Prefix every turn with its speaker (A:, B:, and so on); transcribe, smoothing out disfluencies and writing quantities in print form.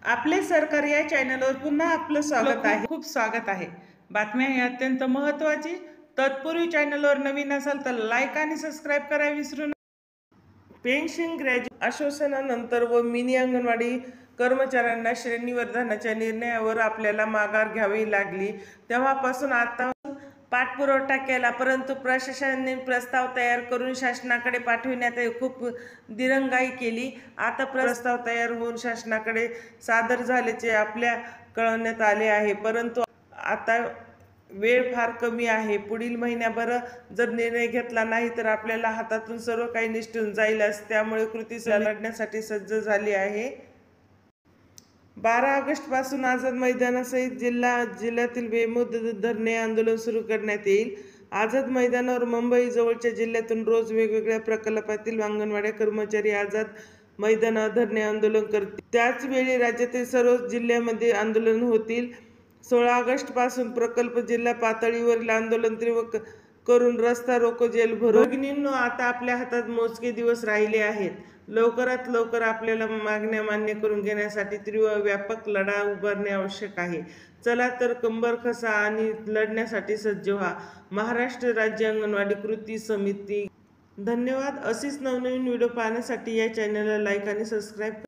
A: आपले सरकार या चॅनलवर पुन्हा आपलं स्वागत आहे. खूप स्वागत आहे. बातम्या ही अत्यंत महत्त्वाची. तत्पूर्वी चॅनलवर नवीन असाल तर लाईक आणि सबस्क्राईब करायला विसरू नका. पेन्शन ग्रॅज्युएट आश्वासनानंतर व मिनी अंगणवाडी कर्मचाऱ्यांना श्रेणीवर्धनाच्या निर्णयावर आपल्याला माघार घ्यावी लागली तेव्हापासून आता पाठपुरावा केला, परंतु प्रशासनाने प्रस्ताव तयार करून शासनाकडे पाठविण्यात खूप दिरंगाई केली. आता प्रस्ताव तयार होऊन शासनाकडे सादर झाल्याचे आपल्या कळवण्यात आले आहे, परंतु आता वेळ फार कमी आहे. पुढील महिन्याभर जर निर्णय घेतला नाही तर आपल्याला हातातून सर्व काही निसटून जाईल, त्यामुळे कृती लढण्यासाठी सज्ज झाली आहे. 12 ऑगस्टपासून आझाद मैदानासहित जिल्ह्यातील बेमुदत धरणे आंदोलन सुरू करण्यात येईल. आझाद मैदानावर मुंबई जवळच्या जिल्ह्यातून रोज वेगवेगळ्या प्रकल्पातील अंगणवाडी कर्मचारी आझाद मैदानावर धरणे आंदोलन करतील. त्याचवेळी राज्यातील सर्व जिल्ह्यांमध्ये आंदोलन होतील. 16 ऑगस्टपासून प्रकल्प जिल्हा पातळीवरील आंदोलन तीव्र करून रस्ता रोको जेल भरो. भगिनींनो, आता आपल्या हातात मोजके दिवस राहिले आहेत. लवकरात लवकर आपल्याला मागण्या मान्य करून घेण्यासाठी तीव्र व्यापक लढा उभारणे आवश्यक आहे. चला तर कंबर कसा आणि लढण्यासाठी सज्ज व्हा. महाराष्ट्र राज्य अंगणवाडी कृती समिती. धन्यवाद. अशीच नवनवीन व्हिडिओ पाहण्यासाठी या चॅनलला लाईक आणि सबस्क्राईब